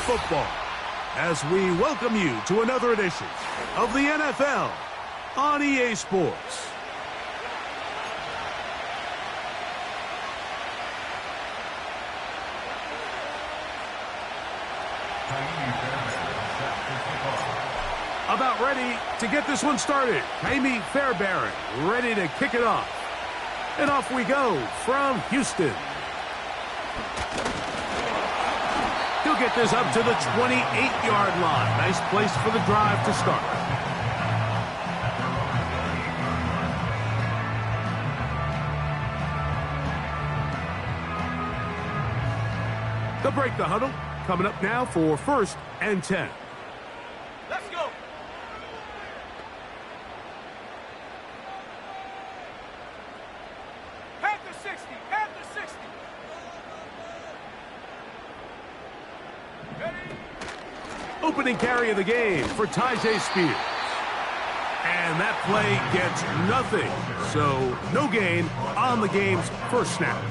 football as we welcome you to another edition of the NFL on EA Sports. About ready to get this one started. Ka'imi Fairbairn ready to kick it off. And off we go from Houston. He'll get this up to the 28-yard line. Nice place for the drive to start. They'll break the huddle. Coming up now for 1st and 10. Let's go. Panther 60. Panther 60. Ready? Opening carry of the game for Tyjae Spears. And that play gets nothing. So no gain on the game's first snap.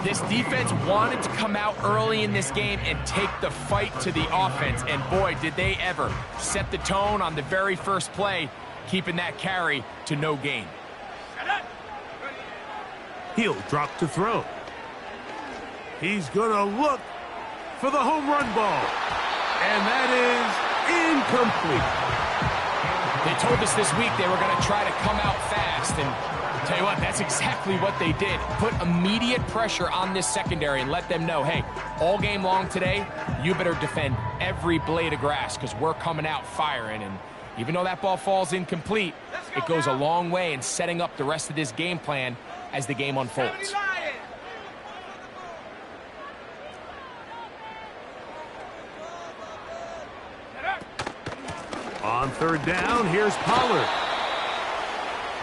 This defense wanted to come out early in this game and take the fight to the offense. And boy, did they ever set the tone on the very first play, keeping that carry to no gain. He'll drop to throw. He's going to look for the home run ball. And that is incomplete. They told us this week they were going to try to come out fast, and I'll tell you what, that's exactly what they did. Put immediate pressure on this secondary and let them know, hey, all game long today, you better defend every blade of grass because we're coming out firing. And even though that ball falls incomplete, it goes a long way in setting up the rest of this game plan as the game unfolds. On 3rd down, here's Pollard.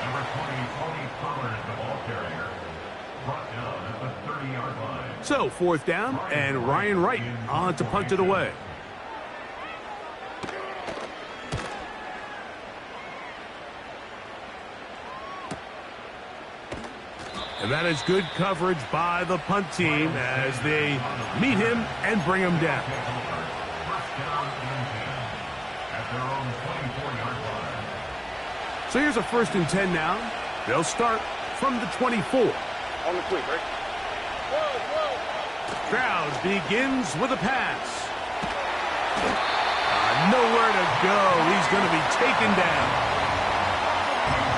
Number 20, Tony Pollard, the ball carrier, brought down at the 30-yard line. So 4th down, and Ryan Wright on to punt it away. And that is good coverage by the punt team as they meet him and bring him down. First down and 10 at their own 24-yard line. So here's a 1st and 10 now. They'll start from the 24. On the quick, right? Stroud begins with a pass. Nowhere to go. He's going to be taken down.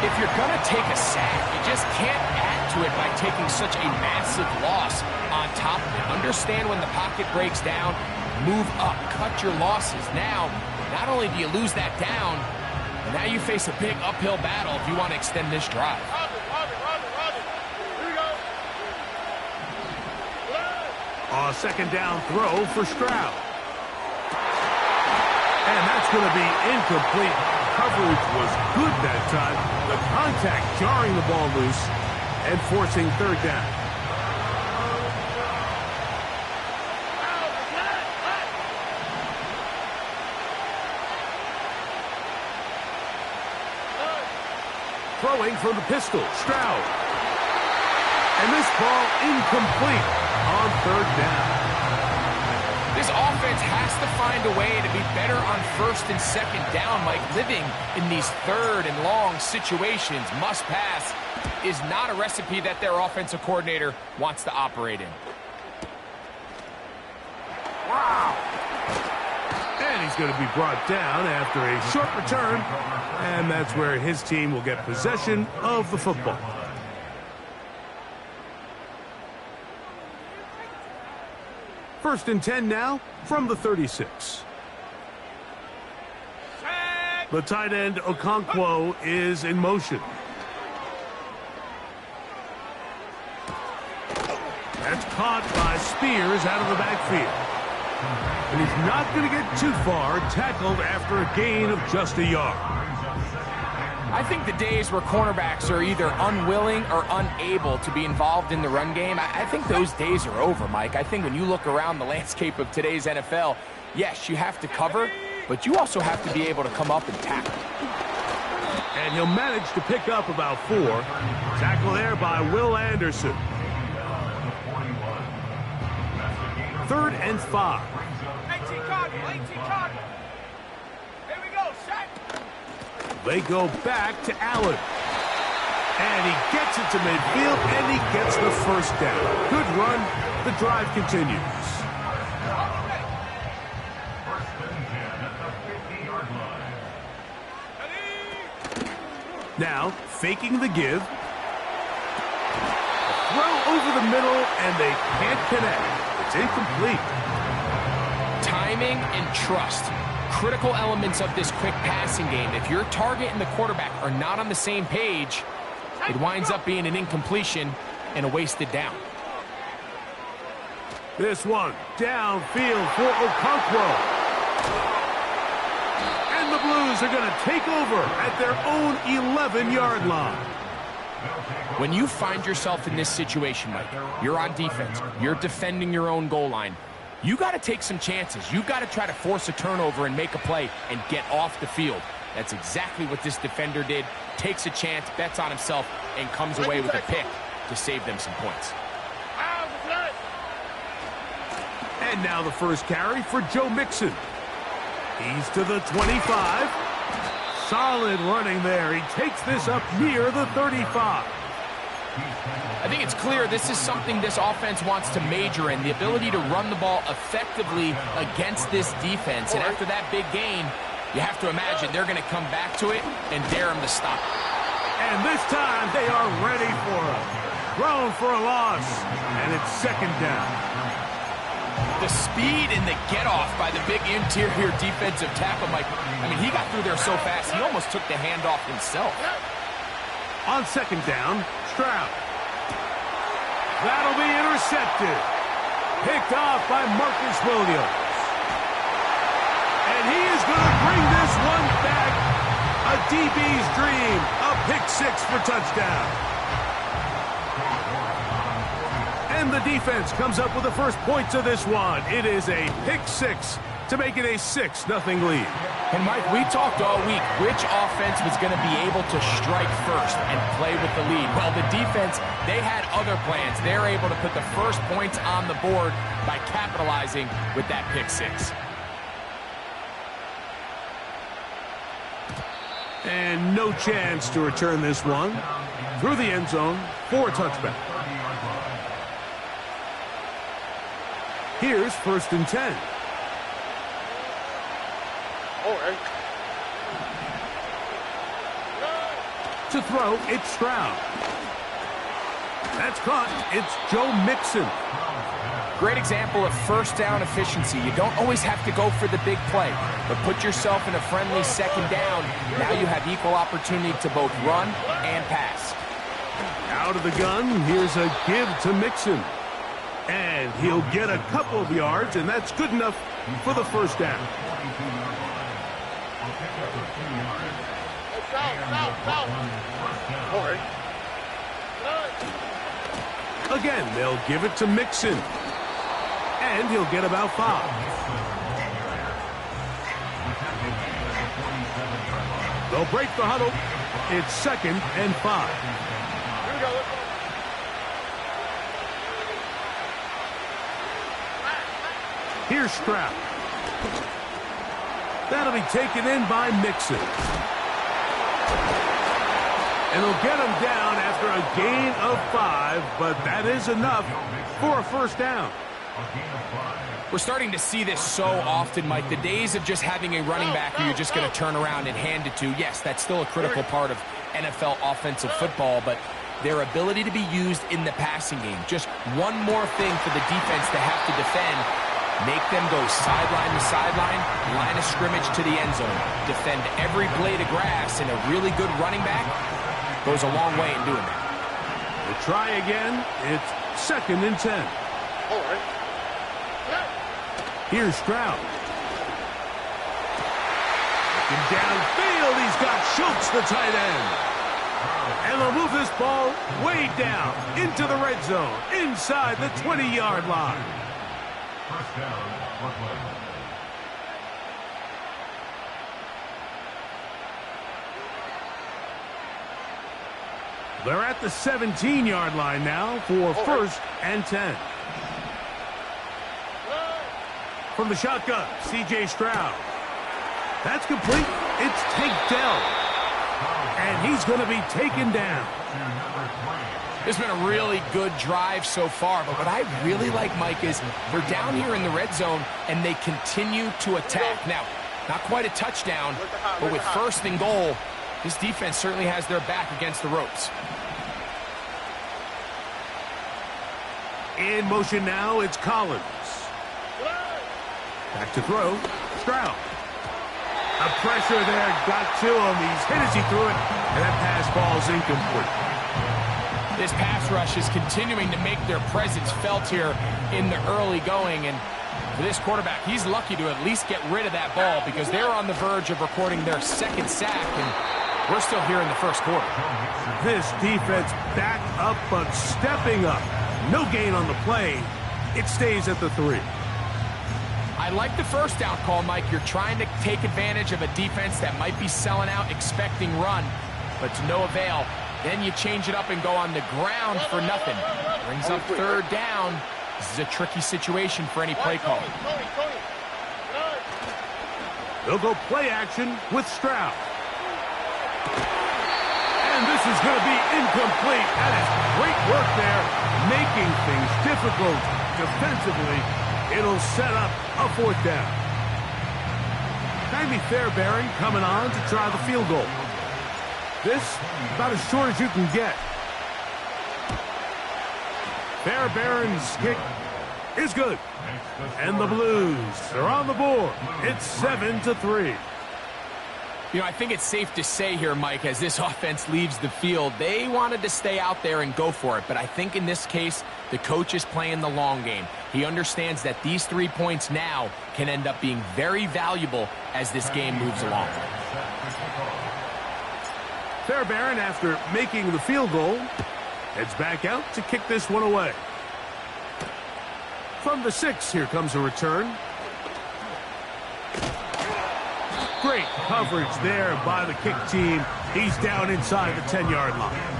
If you're going to take a sack, you just can't add to it by taking such a massive loss on top of it. Understand when the pocket breaks down, move up, cut your losses. Now, not only do you lose that down, but now you face a big uphill battle if you want to extend this drive. A 2nd down throw for Stroud. And that's going to be incomplete. Coverage was good that time. The contact jarring the ball loose and forcing 3rd down. Throwing from the pistol, Stroud. And this ball incomplete on 3rd down. This offense has to find a way to be better on 1st and 2nd down. Like living in these 3rd and long situations, must pass, is not a recipe that their offensive coordinator wants to operate in. Wow. And he's going to be brought down after a short return. And that's where his team will get possession of the football. First and 10 now from the 36. The tight end Okonkwo is in motion. That's caught by Spears out of the backfield. And he's not going to get too far, tackled after a gain of just a yard. I think the days where cornerbacks are either unwilling or unable to be involved in the run game, I think those days are over, Mike. I think when you look around the landscape of today's NFL, yes, you have to cover, but you also have to be able to come up and tackle. And he'll manage to pick up about 4. Tackle there by Will Anderson. 3rd and 5. Cardinal, 18 Cardinal. Here we go, set. They go back to Allen. And he gets it to midfield, and he gets the first down. Good run. The drive continues. First and 10 at the 50-yard line. Now, faking the give. A throw over the middle, and they can't connect. It's incomplete. Timing and trust. Critical elements of this quick passing game. If your target and the quarterback are not on the same page, it winds up being an incompletion and a wasted down. This one downfield for Okonkwo. And the Blues are going to take over at their own 11-yard line. When you find yourself in this situation, Mike, you're on defense, you're defending your own goal line, you got to take some chances. You got to try to force a turnover and make a play and get off the field. That's exactly what this defender did. Takes a chance, bets on himself, and comes away with a pick to save them some points. And now the first carry for Joe Mixon. He's to the 25. Solid running there. He takes this up near the 35. I think it's clear this is something this offense wants to major in, the ability to run the ball effectively against this defense. And after that big gain, you have to imagine they're going to come back to it and dare him to stop. And this time they are ready for him. Thrown for a loss, and it's second down. The speed and the get-off by the big interior defensive tackle, Mike. I mean, he got through there so fast, he almost took the handoff himself. On second down, Stroud. That'll be intercepted. Picked off by Marcus Williams. And he is going to bring this one back. A DB's dream. A pick six for touchdown. And the defense comes up with the first points of this one. It is a pick six to make it a 6-0 lead. And Mike, we talked all week which offense was going to be able to strike first and play with the lead. Well, the defense, they had other plans. They're able to put the first points on the board by capitalizing with that pick six. And no chance to return this one through the end zone for a touchback. Here's first and 10. To throw, it's Stroud. That's caught. It's Joe Mixon. Great example of first down efficiency. You don't always have to go for the big play, but put yourself in a friendly second down. Now you have equal opportunity to both run and pass. Out of the gun, here's a give to Mixon. And he'll get a couple of yards, and that's good enough for the first down. Again, they'll give it to Mixon. And he'll get about 5. They'll break the huddle. It's second and 5. Here we go. Here's Stroud. That'll be taken in by Mixon. And they'll get him down after a gain of 5, but that is enough for a first down. We're starting to see this so often, Mike. The days of just having a running back who you're just going to turn around and hand it to, yes, that's still a critical part of NFL offensive football, but their ability to be used in the passing game, just one more thing for the defense to have to defend. Make them go sideline to sideline, line of scrimmage to the end zone. Defend every blade of grass, and a really good running back goes a long way in doing that. We'll try again. It's second and 10. All right. Here's Stroud. Looking downfield, he's got Schultz, the tight end. And they'll move this ball way down into the red zone, inside the 20-yard line. First down, Brooklyn. They're at the 17-yard line now for first and 10. from the shotgun, C.J. Stroud. That's complete. It's Tank Dell. And he's going to be taken down. It's been a really good drive so far, but what I really like, Mike, is they're down here in the red zone, and they continue to attack. Now, not quite a touchdown, but with first and goal, this defense certainly has their back against the ropes. In motion now, it's Collins. Back to throw, Stroud. A pressure there got to him. He's hit as he threw it, and that pass ball's incomplete. This pass rush is continuing to make their presence felt here in the early going, and for this quarterback, he's lucky to at least get rid of that ball because they're on the verge of recording their second sack, and we're still here in the first quarter. This defense back up, but stepping up. No gain on the play. It stays at the 3. I like the first down call, Mike. You're trying to take advantage of a defense that might be selling out, expecting run, but to no avail. Then you change it up and go on the ground for nothing. Brings up third down. This is a tricky situation for any play call. They'll go play action with Stroud. And this is going to be incomplete. That is great work there, making things difficult defensively. It'll set up a 4th down. Jamie Fairbairn coming on to try the field goal. This about as short as you can get. Fairbairn's kick is good. And the Blues are on the board. It's 7-3. You know, I think it's safe to say here, Mike, as this offense leaves the field, they wanted to stay out there and go for it. But I think in this case, the coach is playing the long game. He understands that these 3 points now can end up being very valuable as this game moves along. Fairbairn, after making the field goal, heads back out to kick this one away. From the 6, here comes a return. Great coverage there by the kick team. He's down inside the 10-yard line.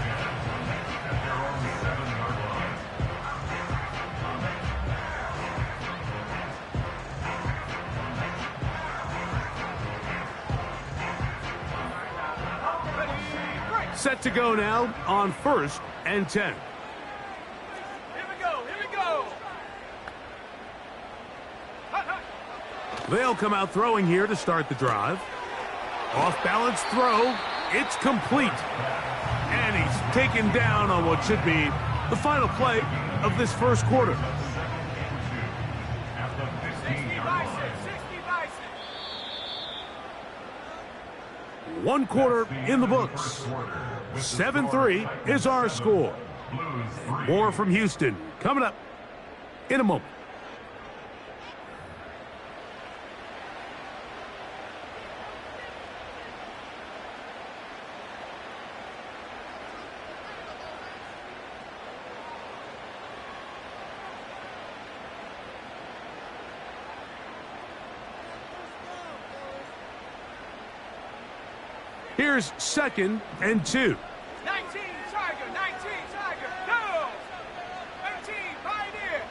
Set to go now on 1st and 10. Here we go, here we go. They'll come out throwing here to start the drive. Off-balance throw. It's complete. And he's taken down on what should be the final play of this first quarter. 1 quarter in the books. 7-3 is our score. More from Houston coming up in a moment. Here's 2nd and 2. 19, Tiger, 19, Tiger, go! 19, Pioneer.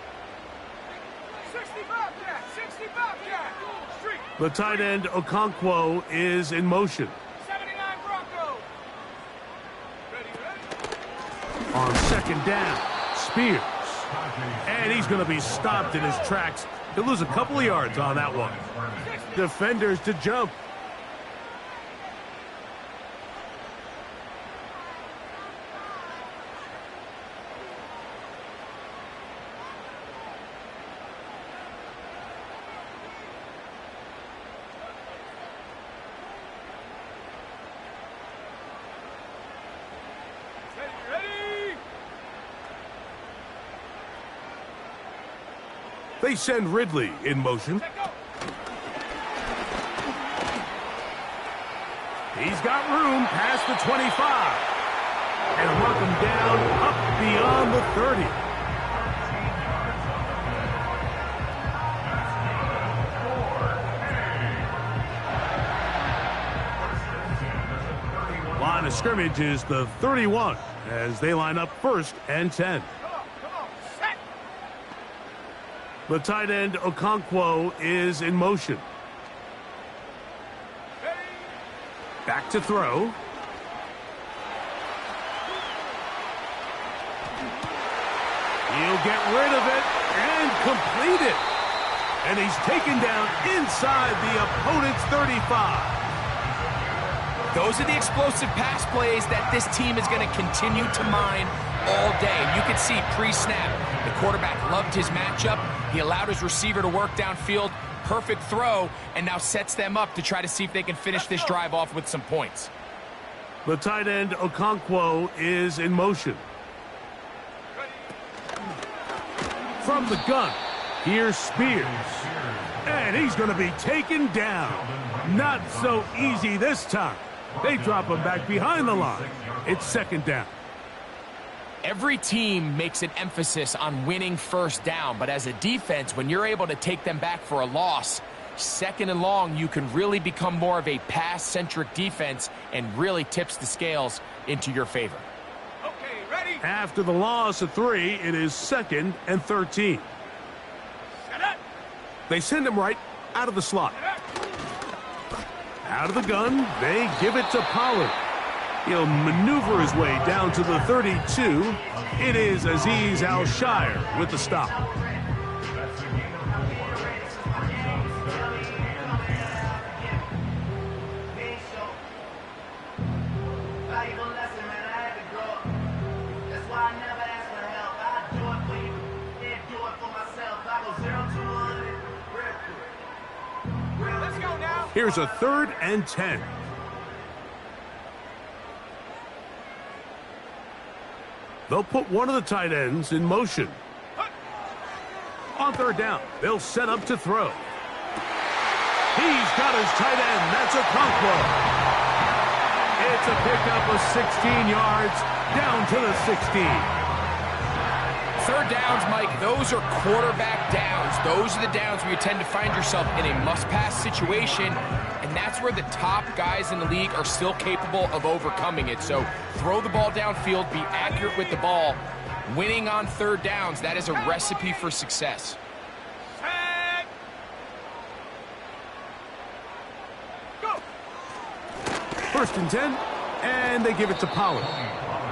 60 Bobcat, 60 Bobcat. Street. The tight end Okonkwo is in motion. 79 Bronco. Ready? On 2nd down, Spears. And he's going to be stopped in his tracks. He'll lose a couple of yards on that one. Defenders to jump. They send Ridley in motion. He's got room past the 25. And work him down up beyond the 30. Line of scrimmage is the 31 as they line up 1st and 10. The tight end, Okonkwo, is in motion. Back to throw. He'll get rid of it and complete it. And he's taken down inside the opponent's 35. Those are the explosive pass plays that this team is going to continue to mine all day. And you can see pre-snap, the quarterback loved his matchup. He allowed his receiver to work downfield. Perfect throw, and now sets them up to try to see if they can finish this drive off with some points. The tight end, Okonkwo, is in motion. From the gun, here's Spears. And he's going to be taken down. Not so easy this time. They drop him back behind the line. It's second down. Every team makes an emphasis on winning first down, but as a defense, when you're able to take them back for a loss, second and long, you can really become more of a pass-centric defense and really tips the scales into your favor. Okay, ready? After the loss of 3, it is 2nd and 13. Set up. They send him right out of the slot. Out of the gun, they give it to Pollard. He'll maneuver his way down to the 32. It is Azeez Al-Shire with the stop. Let's go now. Here's a 3rd and 10. They'll put one of the tight ends in motion. On 3rd down, they'll set up to throw. He's got his tight end. That's Okonkwo. It's a pickup of 16 yards down to the 16. 3rd downs, Mike, those are quarterback downs. Those are the downs where you tend to find yourself in a must-pass situation, and that's where the top guys in the league are still capable of overcoming it. So throw the ball downfield, be accurate with the ball. Winning on 3rd downs, that is a recipe for success. Set. Go. 1st and 10, and they give it to Pollard.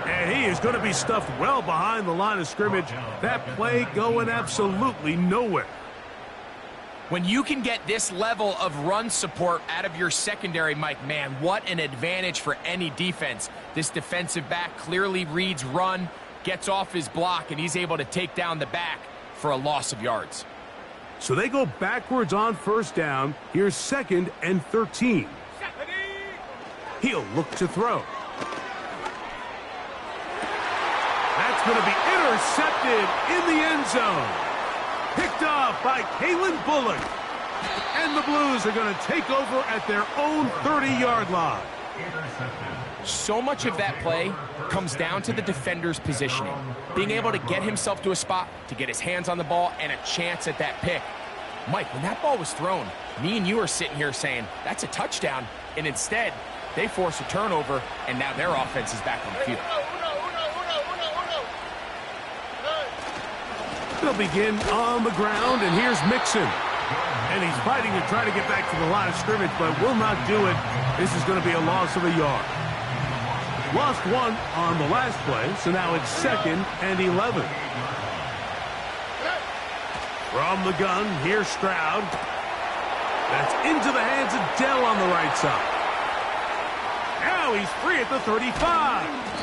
And he is going to be stuffed well behind the line of scrimmage. That play going absolutely nowhere. When you can get this level of run support out of your secondary, Mike, man, what an advantage for any defense. This defensive back clearly reads run, gets off his block, and he's able to take down the back for a loss of yards. So they go backwards on 1st down. Here's 2nd and 13. He'll look to throw. That's going to be intercepted in the end zone. Picked off by Kalen Bullock. And the Blues are going to take over at their own 30-yard line. So much of that play comes down to the defender's positioning. Being able to get himself to a spot, to get his hands on the ball, and a chance at that pick. Mike, when that ball was thrown, me and you are sitting here saying, that's a touchdown. And instead, they force a turnover, and now their offense is back on the field. They'll begin on the ground, and here's Mixon. And he's fighting to try to get back to the line of scrimmage, but will not do it. This is going to be a loss of a yard. Lost 1 on the last play, so now it's 2nd and 11. From the gun, here's Stroud. That's into the hands of Dell on the right side. Now he's free at the 35.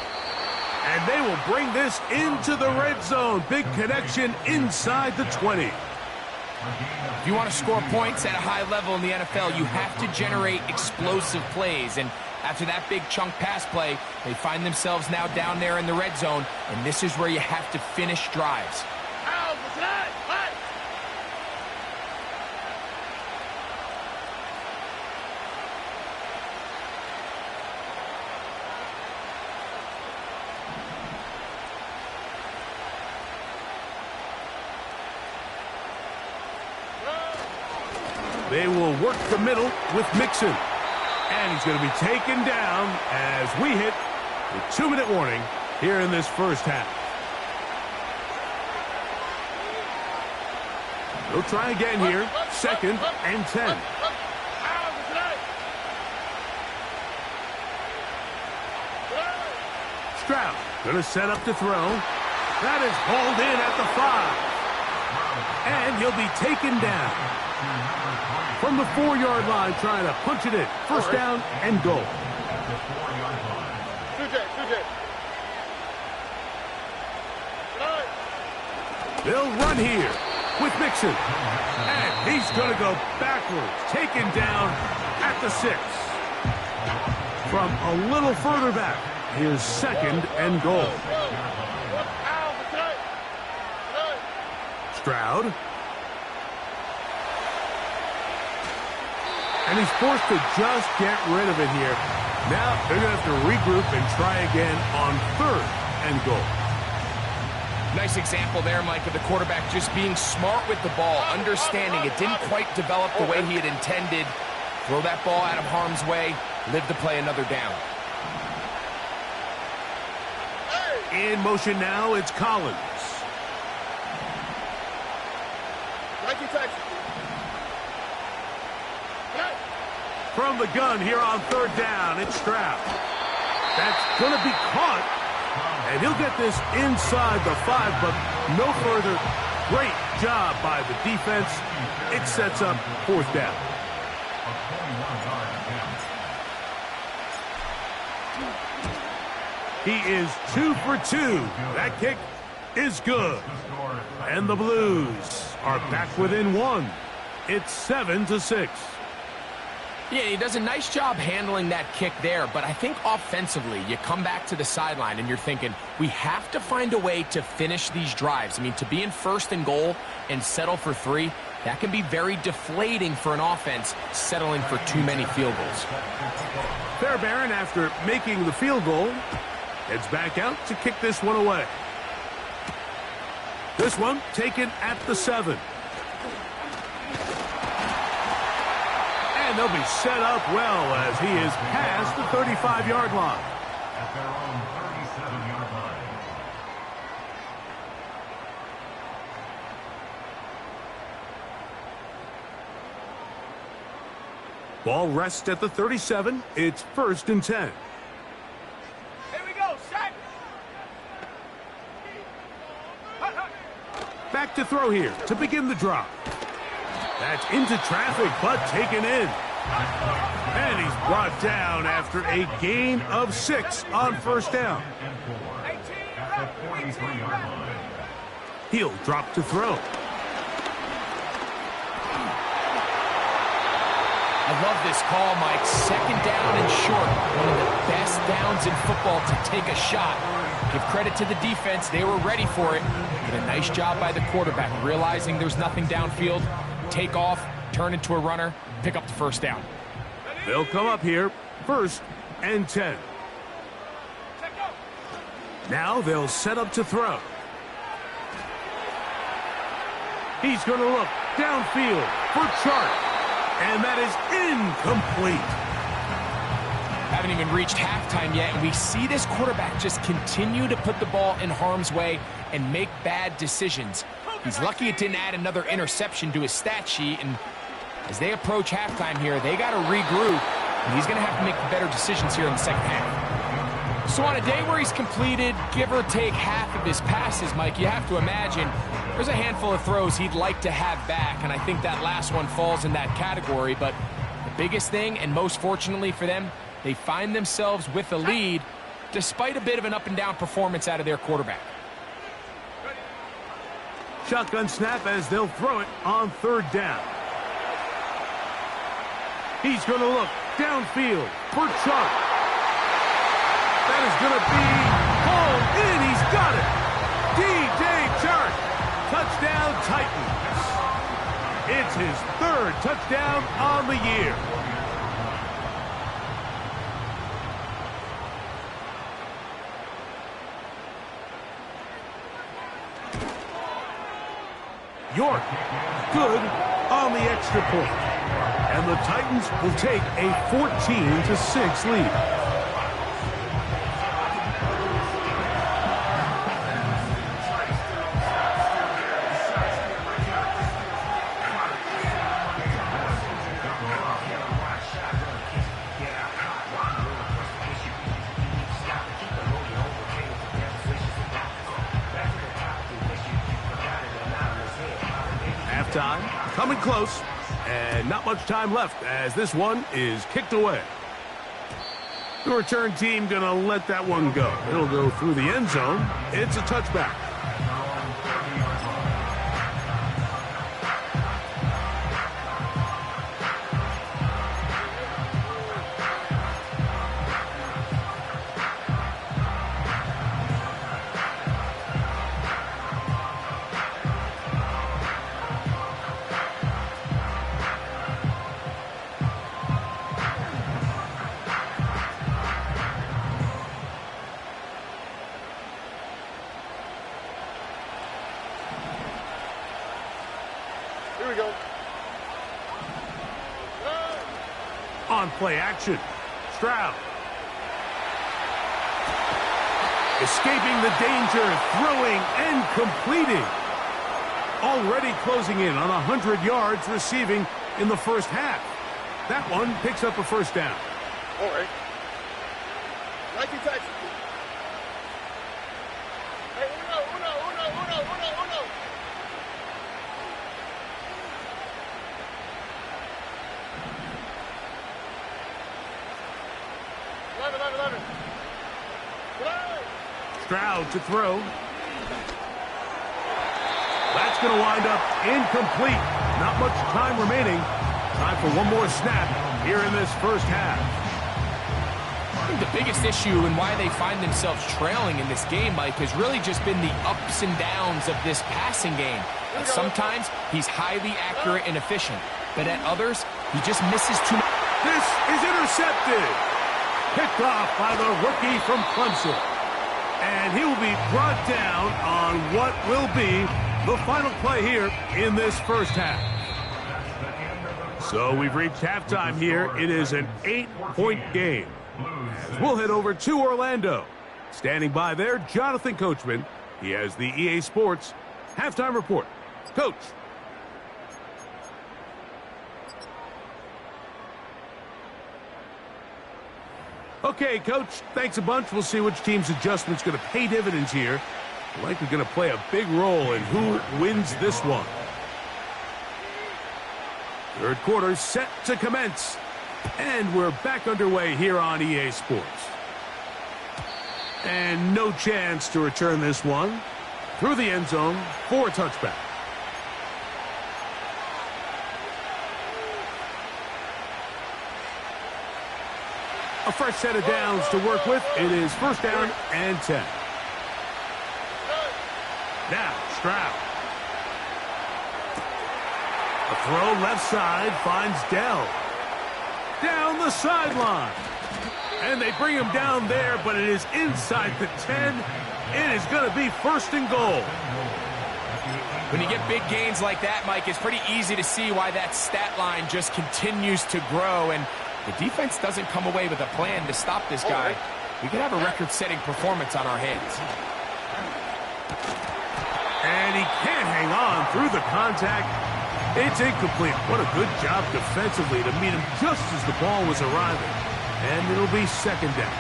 And they will bring this into the red zone. Big connection inside the 20. If you want to score points at a high level in the NFL, you have to generate explosive plays. And after that big chunk pass play, they find themselves now down there in the red zone. And this is where you have to finish drives. They will work the middle with Mixon. And he's going to be taken down as we hit the 2-minute warning here in this first half. He'll try again here. 2nd and 10. Stroud going to set up to throw. That is hauled in at the 5. And he'll be taken down. From the 4-yard line, trying to punch it in. First down and goal. They'll run here with Mixon. And he's going to go backwards. Taken down at the 6. From a little further back, here's 2nd and goal. Stroud. And he's forced to just get rid of it here. Now they're going to have to regroup and try again on 3rd and goal. Nice example there, Mike, of the quarterback just being smart with the ball, understanding it didn't quite develop the way he had intended. Throw that ball out of harm's way, live to play another down. In motion now, it's Collins. From the gun here on 3rd down, it's Stroud. That's going to be caught. And he'll get this inside the 5, but no further. Great job by the defense. It sets up 4th down. He is 2 for 2. That kick is good. And the Blues are back within 1. It's 7-6. Yeah, he does a nice job handling that kick there, but I think offensively, you come back to the sideline and you're thinking, we have to find a way to finish these drives. I mean, to be in 1st and goal and settle for 3, that can be very deflating for an offense settling for too many field goals. Fairbairn, after making the field goal, heads back out to kick this one away. This one taken at the 7. And they'll be set up well as he is past the 35-yard line. At their own 37-yard line. Ball rests at the 37. It's 1st and 10. Here we go, set. Back to throw here to begin the drop. That's into traffic, but taken in. And he's brought down after a gain of 6 on 1st down. At the 43-yard line. He'll drop to throw. I love this call, Mike. 2nd down and short. One of the best downs in football to take a shot. Give credit to the defense. They were ready for it. Did a nice job by the quarterback, realizing there's nothing downfield. Take off, turn into a runner, pick up the 1st down. They'll come up here, 1st and 10. Now they'll set up to throw. He's going to look downfield for Chark. And that is incomplete. Haven't even reached halftime yet, and we see this quarterback just continue to put the ball in harm's way and make bad decisions. He's lucky it didn't add another interception to his stat sheet, and as they approach halftime here, they got to regroup, and he's going to have to make better decisions here in the 2nd half. So on a day where he's completed, give or take half of his passes, Mike, you have to imagine there's a handful of throws he'd like to have back, and I think that last one falls in that category. But the biggest thing, and most fortunately for them, they find themselves with a lead despite a bit of an up-and-down performance out of their quarterback. Shotgun snap as they'll throw it on 3rd down. He's going to look downfield for Chark. That is going to be hauled in. He's got it. DJ Chark. Touchdown Titans. It's his 3rd touchdown on the year. York, good on the extra point. And the Titans will take a 14-6 lead. halftime, coming close, and not much time left as this one is kicked away. The return team going to let that one go. It'll go through the end zone. It's a touchback. Here we go. On play action, Stroud. Escaping the danger, throwing and completing. Already closing in on 100 yards receiving in the first half. That one picks up a first down. All right. 19 touches. Hey, uno. 11. Stroud to throw. That's going to wind up incomplete. Not much time remaining. Time for one more snap here in this first half. I think the biggest issue and why they find themselves trailing in this game, Mike, has really just been the ups and downs of this passing game. Sometimes he's highly accurate and efficient, but at others, he just misses too much. This is intercepted. Picked off by the rookie from Clemson. And he will be brought down on what will be the final play here in this first half. So we've reached halftime here. It is an 8-point game. As we'll head over to Orlando. Standing by there, Jonathan Coachman. He has the EA Sports halftime report. Coach. Okay, Coach, thanks a bunch. We'll see which team's adjustment's going to pay dividends here. Likely going to play a big role in who wins this one. Third quarter set to commence. And we're back underway here on EA Sports. And no chance to return this one. Through the end zone for a touchback. A fresh set of downs to work with. It is first down and 10. Now, Stroud. A throw left side finds Dell. Down the sideline. And they bring him down there, but it is inside the 10. It is going to be first and goal. When you get big gains like that, Mike, it's pretty easy to see why that stat line just continues to grow. And the defense doesn't come away with a plan to stop this guy. We could have a record-setting performance on our hands. And he can't hang on through the contact. It's incomplete. What a good job defensively to meet him just as the ball was arriving. And it'll be second down.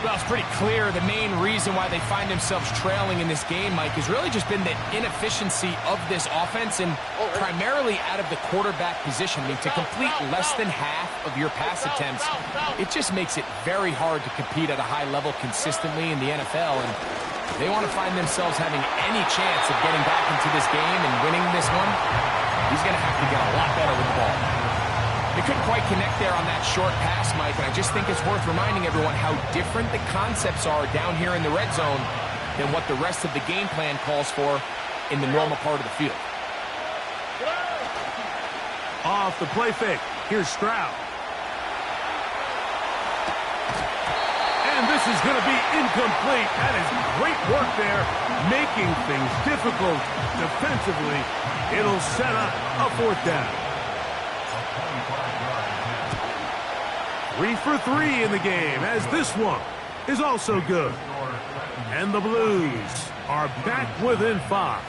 Well, it's pretty clear the main reason why they find themselves trailing in this game, Mike, has really just been the inefficiency of this offense and primarily out of the quarterback position. I mean, to complete less than half of your pass attempts, it just makes it very hard to compete at a high level consistently in the NFL. And they want to find themselves having any chance of getting back into this game and winning this one. He's going to have to get a lot better with the ball. They couldn't quite connect there on that short pass, Mike, and I just think it's worth reminding everyone how different the concepts are down here in the red zone than what the rest of the game plan calls for in the normal part of the field. Off the play fake. Here's Stroud. And this is going to be incomplete. That is great work there, making things difficult defensively. It'll set up a fourth down. 3 for 3 in the game, as this one is also good. And the Blues are back within 5.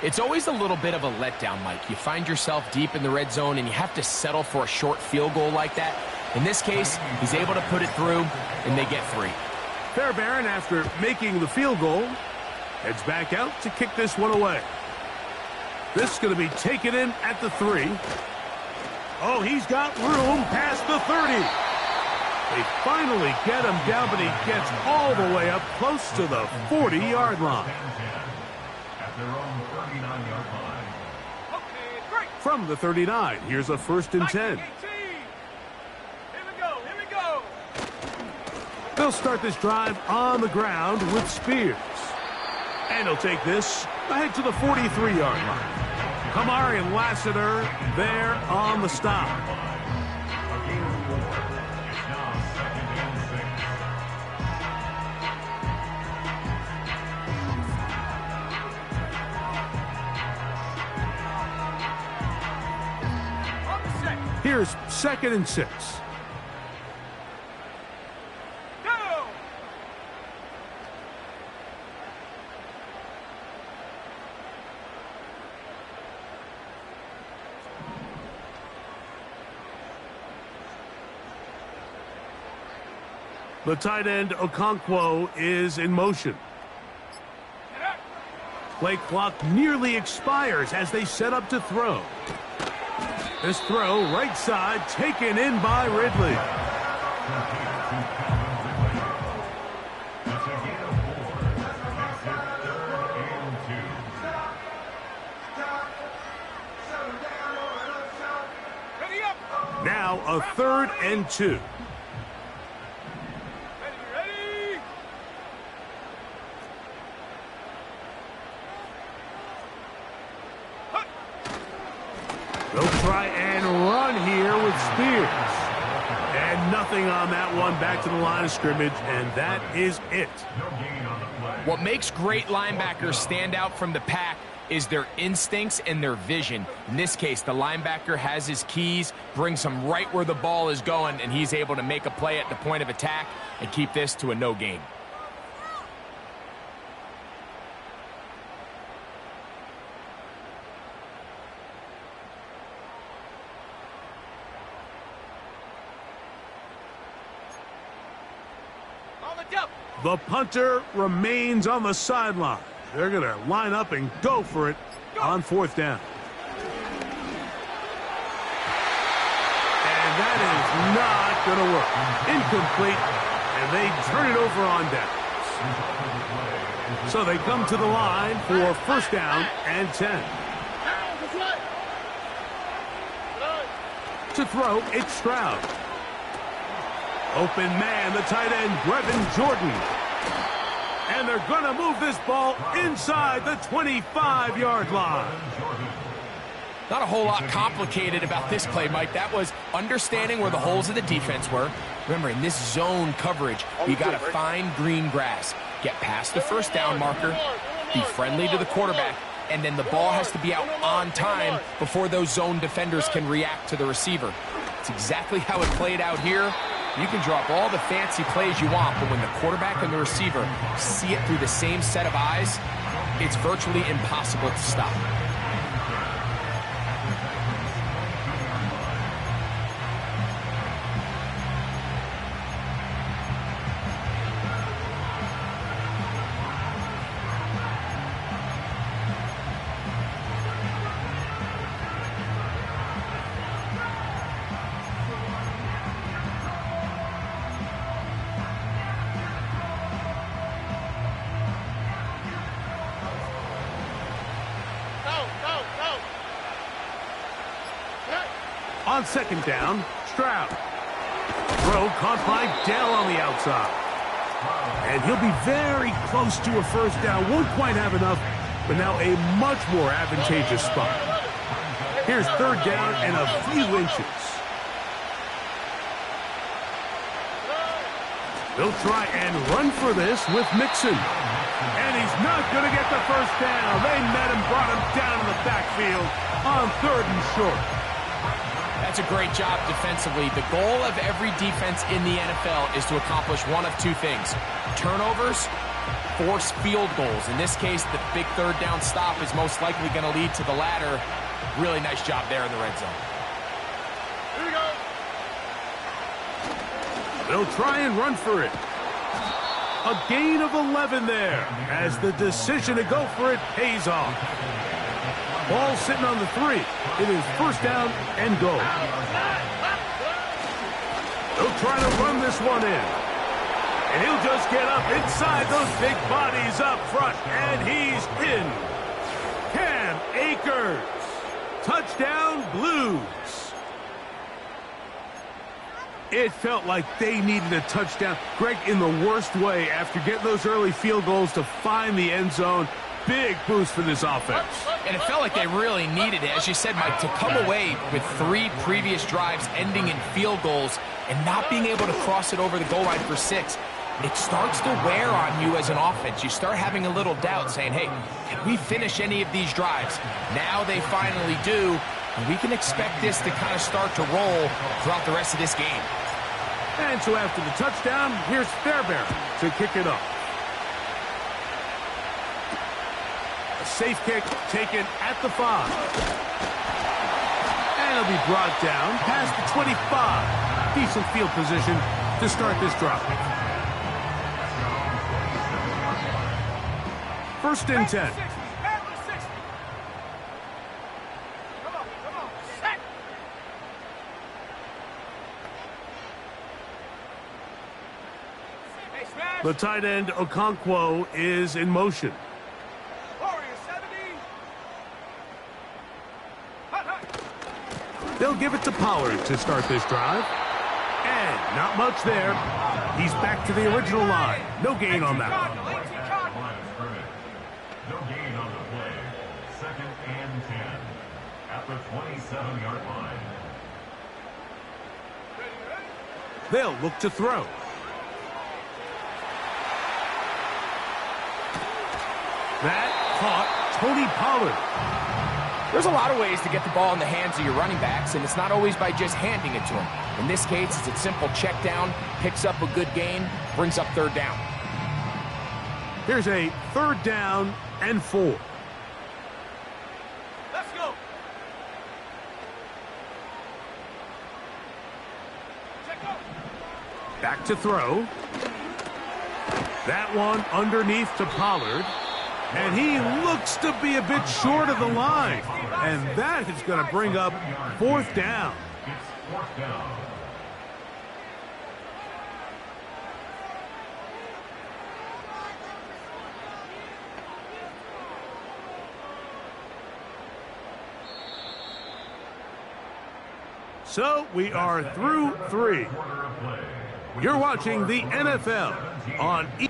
It's always a little bit of a letdown, Mike. You find yourself deep in the red zone and you have to settle for a short field goal like that. In this case, he's able to put it through, and they get 3. Fairbairn, after making the field goal, heads back out to kick this one away. This is going to be taken in at the 3. Oh, he's got room past the 30. They finally get him down, but he gets all the way up close to the 40-yard line. At their own 39-yard line. Okay, great. From the 39, here's a 1st and 10. Here we go. Here we go. They'll start this drive on the ground with Spears. And he'll take this ahead to the 43-yard line. Kamari and Lassiter there on the stop. A gain of 4. It's now 2nd and 6. On the set. Here's 2nd and 6. Go. The tight end, Okonkwo, is in motion. Get up. Play clock nearly expires as they set up to throw. This throw, right side, taken in by Ridley. It's a gain of 4. Makes it 3rd and 2. Ready up. Now a 3rd and 2. Ready. They'll try and run here with Spears. And nothing on that one, back to the line of scrimmage, and that is it. No gain on the play. What makes great linebackers stand out from the pack is their instincts and their vision. In this case, the linebacker has his keys, brings him right where the ball is going, and he's able to make a play at the point of attack and keep this to a no gain. On the double. The punter remains on the sideline. They're going to line up and go for it on 4th down. And that is not going to work. Incomplete, and they turn it over on downs. So they come to the line for 1st down and 10. To throw, it's Stroud. Open man, the tight end, Brevin Jordan. And they're going to move this ball inside the 25-yard line. Not a whole lot complicated about this play, Mike. That was understanding where the holes of the defense were. Remember, in this zone coverage, you got to find green grass. Get past the 1st down marker, be friendly to the quarterback, and then the ball has to be out on time before those zone defenders can react to the receiver. It's exactly how it played out here. You can drop all the fancy plays you want, but when the quarterback and the receiver see it through the same set of eyes, it's virtually impossible to stop. On 2nd down, Stroud. Throw caught by Dell on the outside. And he'll be very close to a 1st down. Won't quite have enough, but now a much more advantageous spot. Here's 3rd down and a few inches. They'll try and run for this with Mixon. And he's not going to get the 1st down. They met him, brought him down in the backfield on 3rd and short. That's a great job defensively. The goal of every defense in the NFL is to accomplish one of 2 things. Turnovers, force field goals. In this case, the big 3rd down stop is most likely going to lead to the latter. Really nice job there in the red zone. Here we go. They'll try and run for it. A gain of 11 there as the decision to go for it pays off. Ball sitting on the 3. It is first down and goal. They'll try to run this one in. And he'll just get up inside those big bodies up front. And he's in. Cam Akers. Touchdown, Blues. It felt like they needed a touchdown. Greg, in the worst way, after getting those early field goals to find the end zone. Big boost for this offense. And it felt like they really needed it. As you said, Mike, to come away with 3 previous drives ending in field goals and not being able to cross it over the goal line for 6, it starts to wear on you as an offense. You start having a little doubt, saying, hey, can we finish any of these drives? Now they finally do, and we can expect this to kind of start to roll throughout the rest of this game. And so after the touchdown, here's Fairbairn to kick it off. A safe kick taken at the 5. And it'll be brought down past the 25. Decent field position to start this drive. First and 10. The tight end, Okonkwo, is in motion. They'll give it to Pollard to start this drive. And not much there. He's back to the original line. No gain on that one. No gain on the play. Second and 10 at the 27-yard line. They'll look to throw. That caught Tony Pollard. There's a lot of ways to get the ball in the hands of your running backs, and it's not always by just handing it to them. In this case, it's a simple check down, picks up a good gain, brings up third down. Here's a third down and 4. Let's go. Back to throw. That one underneath to Pollard. And he looks to be a bit short of the line. And that is going to bring up fourth down. It's fourth down. So we are through 3. You're watching the NFL on E!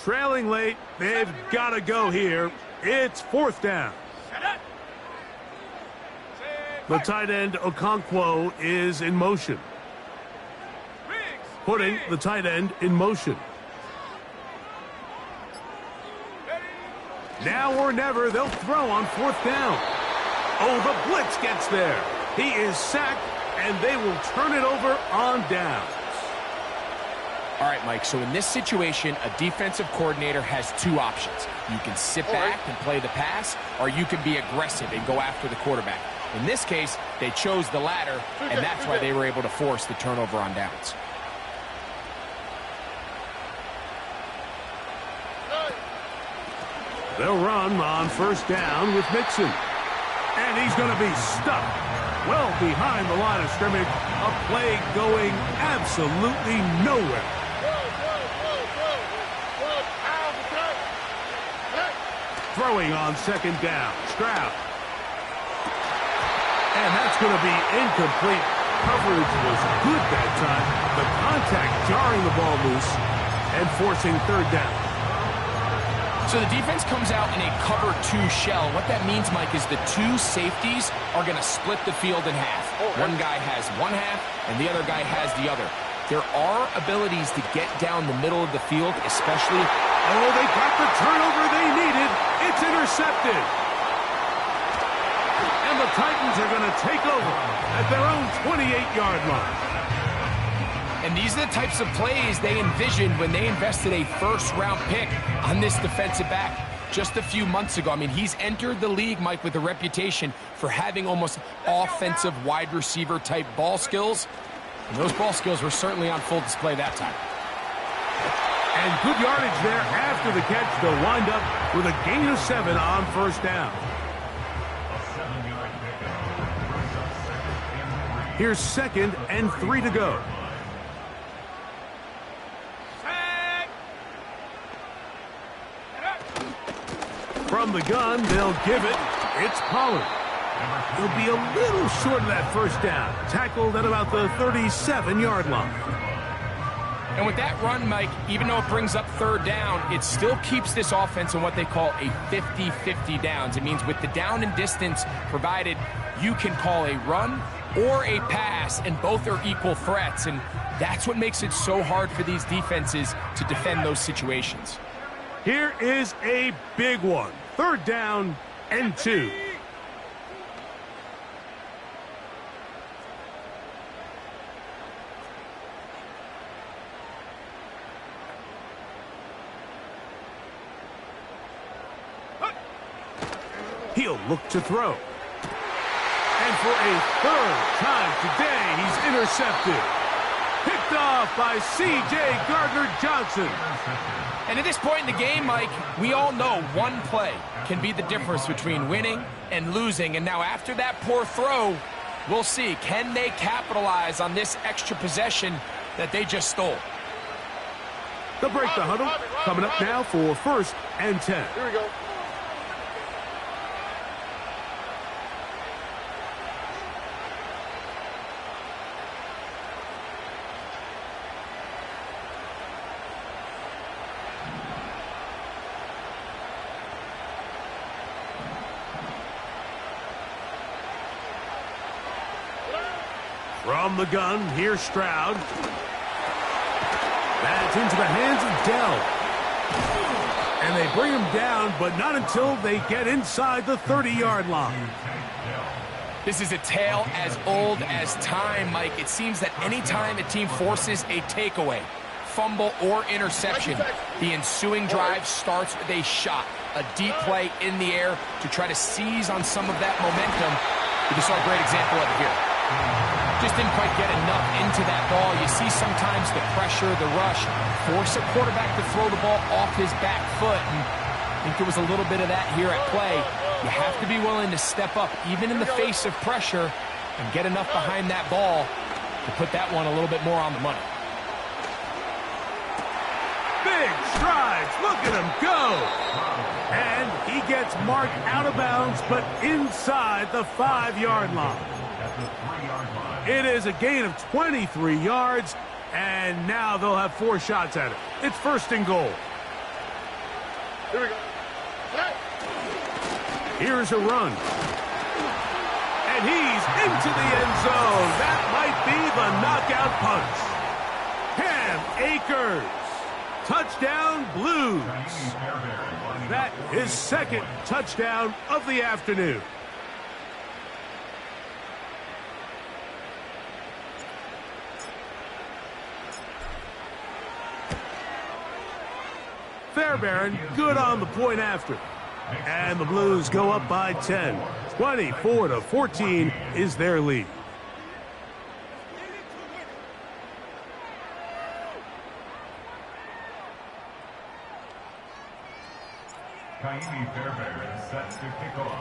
Trailing late, they've got to go here. It's fourth down. The tight end, Okonkwo, is in motion. Putting the tight end in motion. Now or never, they'll throw on fourth down. Oh, the blitz gets there. He is sacked, and they will turn it over on down. All right, Mike, so in this situation, a defensive coordinator has 2 options. You can sit back and play the pass, or you can be aggressive and go after the quarterback. In this case, they chose the latter, and that's why they were able to force the turnover on downs. They'll run on first down with Mixon. And he's going to be stuck well behind the line of scrimmage. A play going absolutely nowhere. Throwing on second down. Stroud. And that's going to be incomplete. Coverage was good that time. The contact jarring the ball loose and forcing third down. So the defense comes out in a cover 2 shell. What that means, Mike, is the 2 safeties are going to split the field in half. One guy has one half, and the other guy has the other. There are abilities to get down the middle of the field, especially... Oh, they got the turnover they needed. It's intercepted. And the the Titans are going to take over at their own 28-yard line. And these are the types of plays they envisioned when they invested a first-round pick on this defensive back just a few months ago. I mean, he's entered the league, Mike, with a reputation for having almost offensive wide receiver type ball skills. And those ball skills were certainly on full display that time. And good yardage there after the catch. They'll wind up with a gain of 7 on first down. Here's 2nd and 3 to go. From the gun, they'll give it. It's Pollard. He'll be a little short of that first down. Tackled at about the 37-yard line. And with that run, Mike, even though it brings up third down, it still keeps this offense in what they call a 50-50 downs. It means with the down and distance provided, you can call a run or a pass, and both are equal threats. And that's what makes it so hard for these defenses to defend those situations. Here is a big one. 3rd down and 2. He'll look to throw. And for a 3rd time today, he's intercepted. Picked off by C.J. Gardner-Johnson. And at this point in the game, Mike, we all know one play can be the difference between winning and losing. And now after that poor throw, we'll see, can they capitalize on this extra possession that they just stole? They'll break the huddle. Coming up now for 1st and 10. Here we go. From the gun, here's Stroud. That's into the hands of Dell. And they bring him down, but not until they get inside the 30-yard line. This is a tale as old as time, Mike. It seems that any time a team forces a takeaway, fumble, or interception, the ensuing drive starts with a shot, a deep play in the air to try to seize on some of that momentum. We just saw a great example of it here. Just didn't quite get enough into that ball. You see sometimes the pressure, the rush, force a quarterback to throw the ball off his back foot. And I think there was a little bit of that here at play. You have to be willing to step up, even in the face of pressure, and get enough behind that ball to put that one a little bit more on the money. Big strides. Look at him go. And he gets marked out of bounds, but inside the 5-yard line. It is a gain of 23 yards, and now they'll have 4 shots at it. It's 1st and goal. Here we go. Here's a run. And he's into the end zone. That might be the knockout punch. Cam Akers. Touchdown, Blues. That is 2nd touchdown of the afternoon. Fairbairn good on the point after. And the Blues go up by 10. 24-14 is their lead.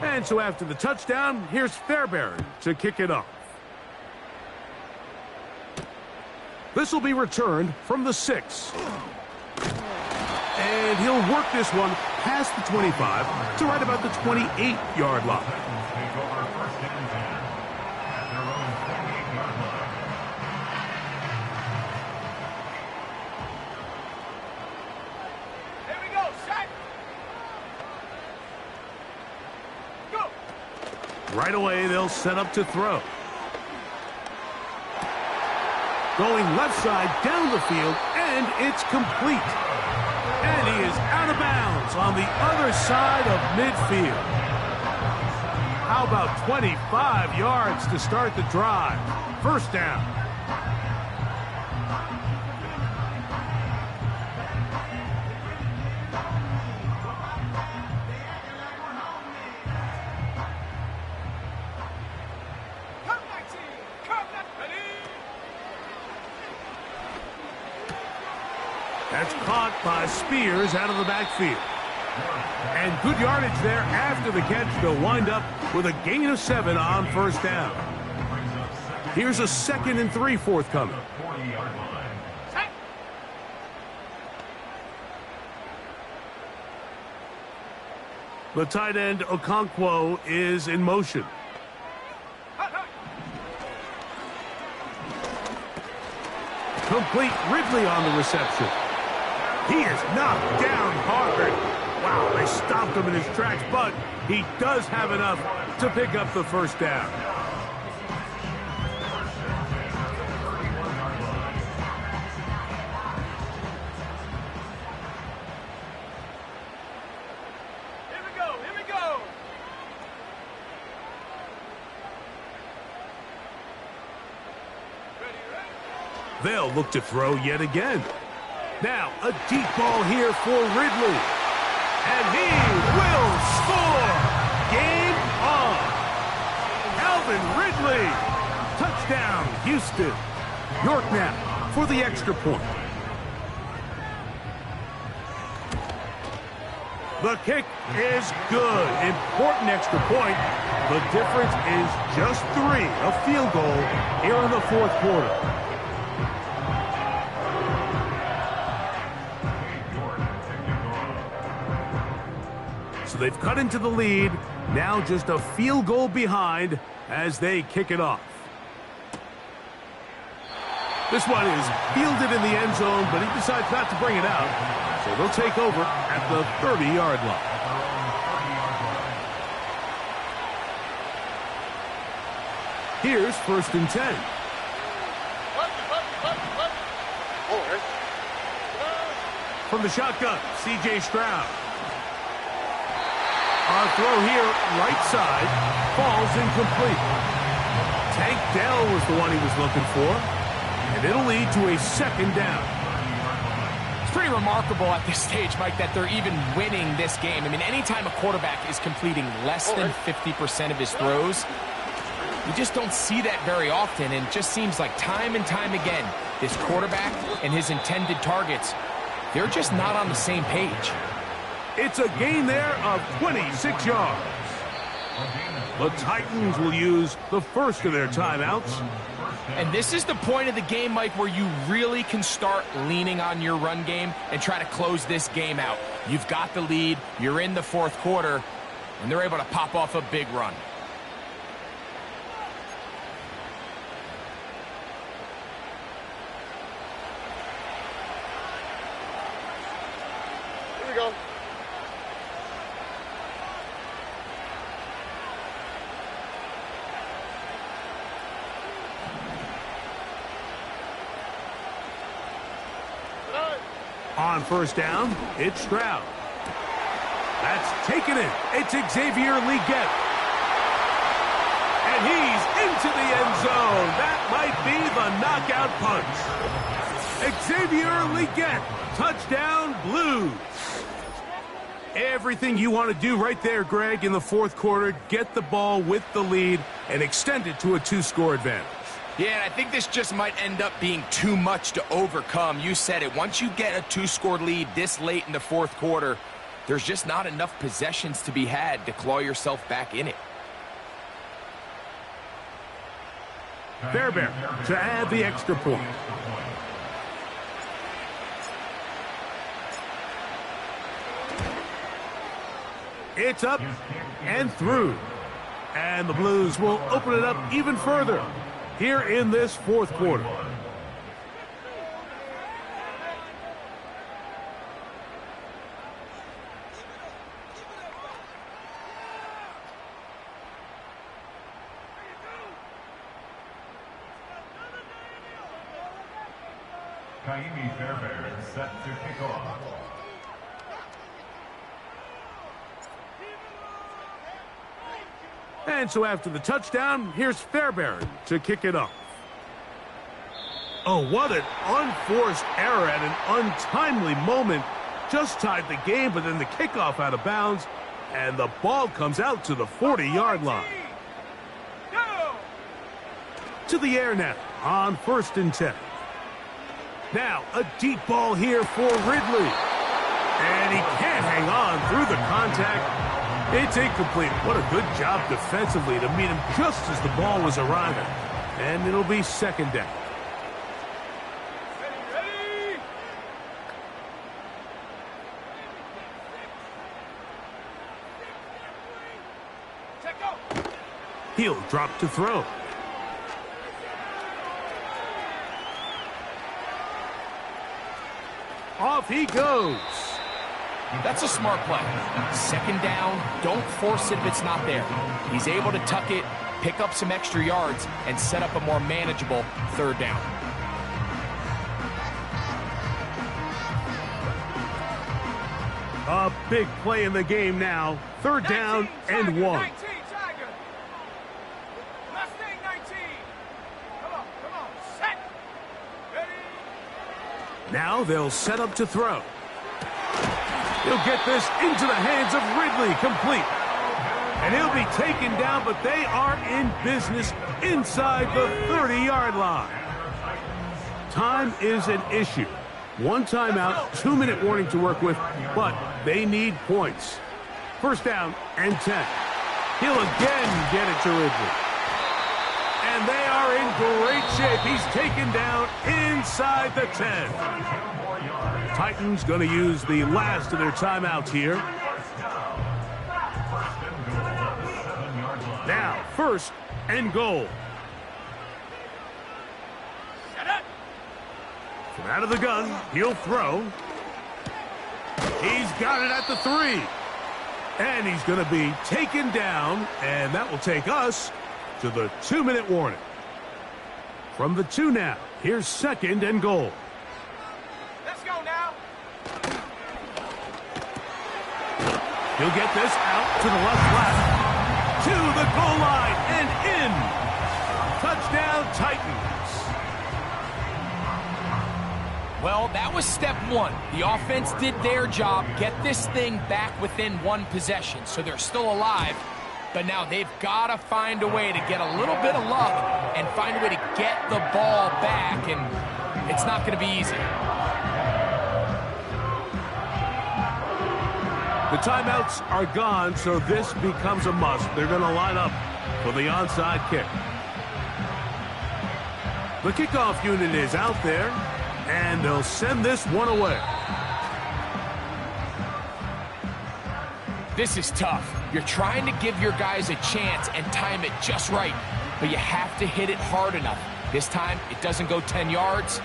And so after the touchdown, here's Fairbairn to kick it off. This will be returned from the 6. And he'll work this one past the 25 to right about the 28-yard line. Here we go, set. Go. Right away, they'll set up to throw. Going left side down the field, and it's complete. And he is out of bounds on the other side of midfield. How about 25 yards to start the drive? First down. That's caught by Spears out of the backfield. And good yardage there after the catch. They'll wind up with a gain of 7 on first down. Here's a 2nd and 3 forthcoming. The tight end Okonkwo is in motion. Complete. Ridley on the reception. He is knocked down hard. Wow, they stopped him in his tracks, but he does have enough to pick up the first down. Here we go, here we go. Ready, ready. They'll look to throw yet again. Now, a deep ball here for Ridley. And he will score! Game on! Calvin Ridley! Touchdown, Houston. York now for the extra point. The kick is good. Important extra point. The difference is just 3. A field goal here in the fourth quarter. So they've cut into the lead. Now just a field goal behind as they kick it off. This one is fielded in the end zone, but he decides not to bring it out. So they'll take over at the 30-yard line. Here's 1st and 10. From the shotgun, C.J. Stroud. On throw here, right side, falls incomplete. Tank Dell was the one he was looking for, and it'll lead to a 2nd down. It's pretty remarkable at this stage, Mike, that they're even winning this game. I mean, anytime a quarterback is completing less than 50% of his throws, you just don't see that very often, and it just seems like time and time again, this quarterback and his intended targets, they're just not on the same page. It's a gain there of 26 yards. The Titans will use the first of their timeouts. And this is the point of the game, Mike, where you really can start leaning on your run game and try to close this game out. You've got the lead, you're in the fourth quarter, and they're able to pop off a big run. Here we go. On first down, it's Stroud. That's taken in. It's Xavier Legette. And he's into the end zone. That might be the knockout punch. Xavier Legette, touchdown Blues. Everything you want to do right there, Greg, in the fourth quarter, get the ball with the lead and extend it to a 2-score advantage. Yeah, and I think this just might end up being too much to overcome. You said it. Once you get a 2-score lead this late in the fourth quarter, there's just not enough possessions to be had to claw yourself back in it. Fairbairn to add the extra point. It's up and through. And the Blues will open it up even further here in this fourth quarter. Kaimi Fairbairn set to kick off. And so after the touchdown, here's Fairbairn to kick it off. Oh, what an unforced error at an untimely moment. Just tied the game, but then the kickoff out of bounds, and the ball comes out to the 40-yard line. To the air now on 1st and 10. Now, a deep ball here for Ridley. And he can't hang on through the contact. It's incomplete. What a good job defensively to meet him just as the ball was arriving. And it'll be 2nd down. Ready? Check out. He'll drop to throw. Off he goes. That's a smart play. 2nd down, don't force it if it's not there. He's able to tuck it, pick up some extra yards, and set up a more manageable 3rd down. A big play in the game now. 3rd down 19, and 1. 19, Tiger. Mustang 19. Come on, set. Ready? Now they'll set up to throw. He'll get this into the hands of Ridley, complete. And he'll be taken down, but they are in business inside the 30-yard line. Time is an issue. 1 timeout, 2-minute warning to work with, but they need points. 1st down and 10. He'll again get it to Ridley. And they are in great shape. He's taken down inside the 10. Titans going to use the last of their timeouts here. Now, 1st and goal. From out of the gun, he'll throw. He's got it at the 3. And he's going to be taken down, and that will take us to the 2-minute warning. From the 2 now, here's 2nd and goal. Let's go now. He'll get this out to the left flat, to the goal line, and in. Touchdown, Titans. Well, that was step 1. The offense did their job, get this thing back within 1 possession, so they're still alive. But now they've got to find a way to get a little bit of luck and find a way to get the ball back, and it's not going to be easy. The timeouts are gone, so this becomes a must. They're going to line up for the onside kick. The kickoff unit is out there, and they'll send this one away. This is tough. You're trying to give your guys a chance and time it just right, but you have to hit it hard enough. This time, it doesn't go 10 yards.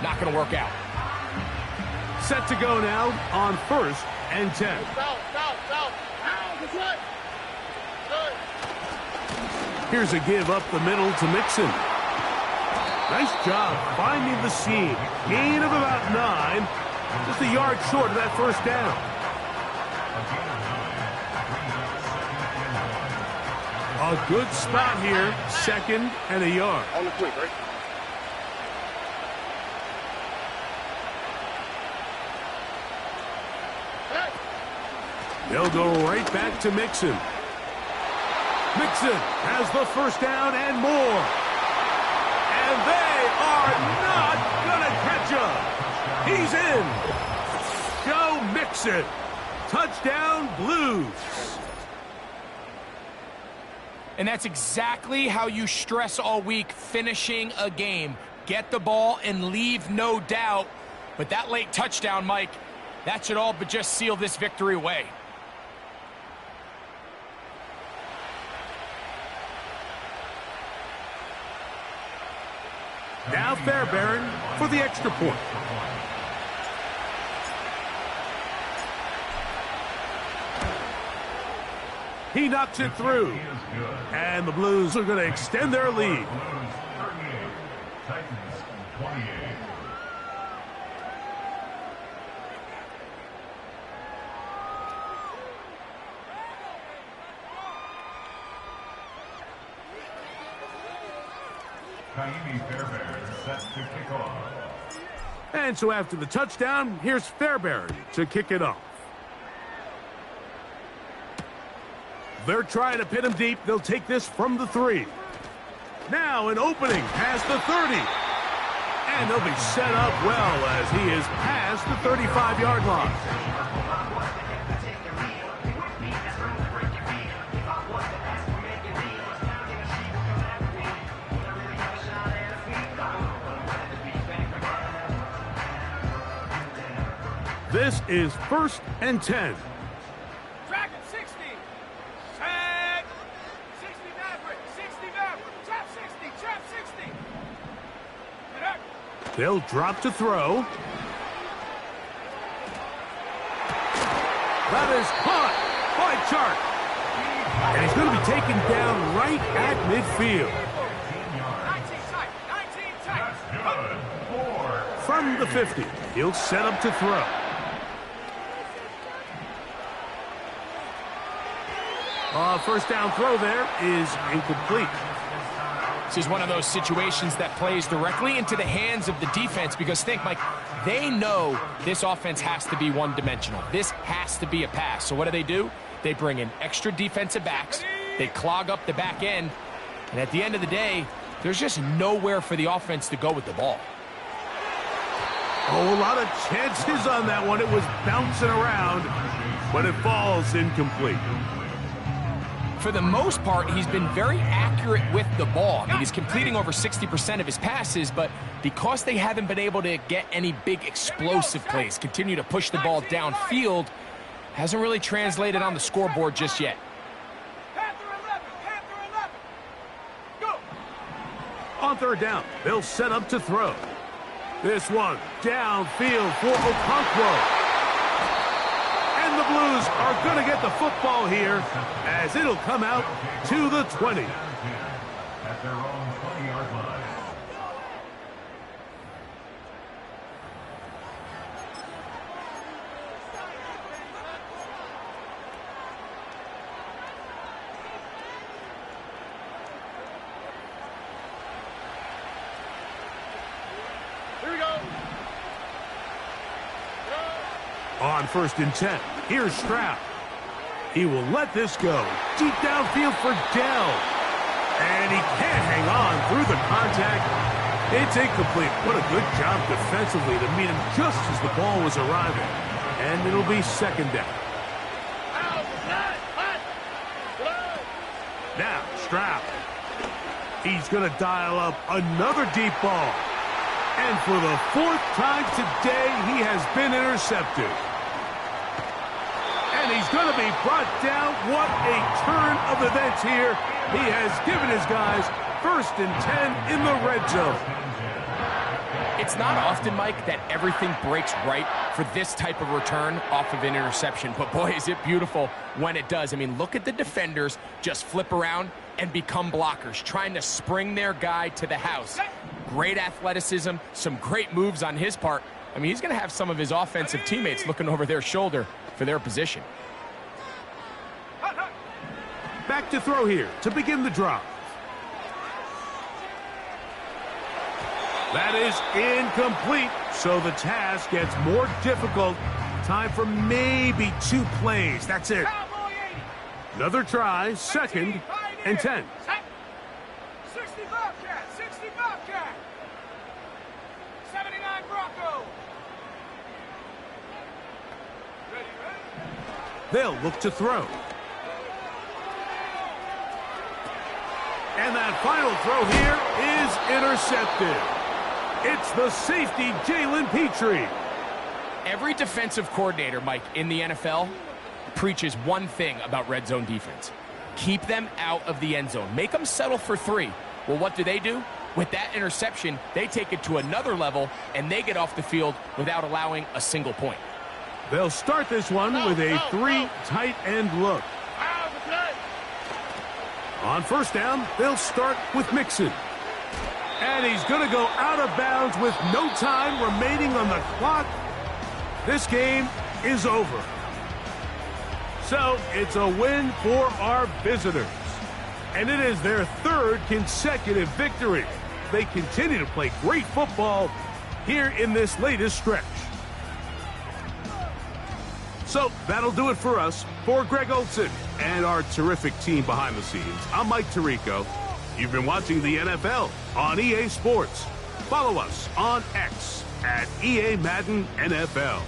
Not going to work out. Set to go now on 1st and 10. Here's a give up the middle to Mixon. Nice job finding the seam. Gain of about 9. Just a yard short of that 1st down. A good spot here. 2nd and a yard. On the quick, right? They'll go right back to Mixon. Mixon has the 1st down and more. And they are not going to catch up. He's in. Joe Mixon. Touchdown, Blues. And that's exactly how you stress all week, finishing a game. Get the ball and leave no doubt. But that late touchdown, Mike, that should all but just seal this victory away. Now Fairbairn for the extra point. He knocks it through. And the Blues are going to extend their lead. Titans 28. Kaimi Fairbairn set to kick off. And so after the touchdown, here's Fairbairn to kick it off. They're trying to pin him deep. They'll take this from the 3. Now an opening past the 30. And they'll be set up well as he is past the 35-yard line. This is 1st and 10. Track at 60. Tag. 60 Maverick. 60 Maverick. Trap 60. Trap 60. Get up. They'll drop to throw. That is caught by Chark. And he's going to be taken down right at midfield. 19 tight. 19 tight. That's good. 4. From the 50, he'll set up to throw. First down throw there is incomplete. This is one of those situations that plays directly into the hands of the defense because think, Mike, they know this offense has to be one-dimensional. This has to be a pass. So what do? They bring in extra defensive backs. They clog up the back end. And at the end of the day, there's just nowhere for the offense to go with the ball. Oh, a lot of chances on that one. It was bouncing around, but it falls incomplete. For the most part, he's been very accurate with the ball. I mean, he's completing over 60% of his passes, but because they haven't been able to get any big explosive plays, continue to push the ball downfield, hasn't really translated on the scoreboard just yet. Panther 11. Panther 11. Go. On 3rd down, they'll set up to throw. This one downfield for Okonkwo. And the Blues are going to get the football here as it'll come out to the 20. At their own 20-yard line. Here we go. On 1st and 10, here's Stroud. He will let this go. Deep downfield for Dell. And he can't hang on through the contact. It's incomplete. What a good job defensively to meet him just as the ball was arriving. And it'll be 2nd down. Now, Stroud. He's going to dial up another deep ball. And for the 4th time today, he has been intercepted. And he's going to be brought down. What a turn of events here. He has given his guys 1st and 10 in the red zone. It's not often, Mike, that everything breaks right for this type of return off of an interception. But boy, is it beautiful when it does. I mean, look at the defenders just flip around and become blockers, trying to spring their guy to the house. Great athleticism, some great moves on his part. I mean, he's going to have some of his offensive teammates looking over their shoulder for their position. Back to throw here to begin the drive. That is incomplete, so the task gets more difficult. Time for maybe 2 plays. That's it. Another try, 2nd and 10. 60 Bobcat. 60 Bobcat. 79 Bronco. Ready? They'll look to throw. And that final throw here is intercepted. It's the safety, Jalen Petrie. Every defensive coordinator, Mike, in the NFL preaches one thing about red zone defense. Keep them out of the end zone. Make them settle for 3. Well, what do? With that interception, they take it to another level, and they get off the field without allowing a single point. They'll start this one with a 3 tight end look. On 1st down, they'll start with Mixon. And he's going to go out of bounds with no time remaining on the clock. This game is over. So it's a win for our visitors. And it is their 3rd consecutive victory. they continue to play great football here in this latest stretch. So that'll do it for us. For Greg Olsen and our terrific team behind the scenes, I'm Mike Tirico. You've been watching the NFL on EA Sports. Follow us on X at EA Madden NFL.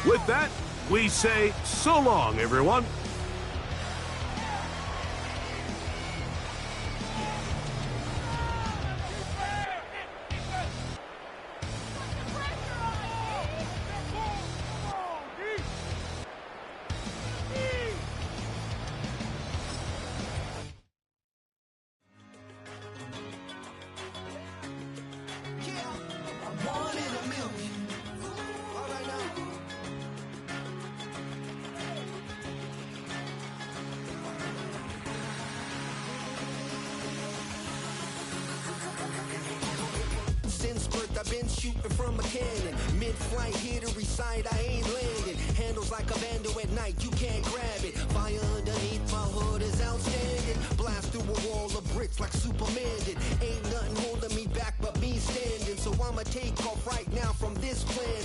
With that, we say so long, everyone. Since birth, I've been shooting from a cannon. Mid-flight, here to recite, I ain't landing. Handles like a vandal at night, you can't grab it. Fire underneath my hood is outstanding. Blast through a wall of bricks like Superman did. Ain't nothing holding me back but me standing. So I'ma take off right now from this planet.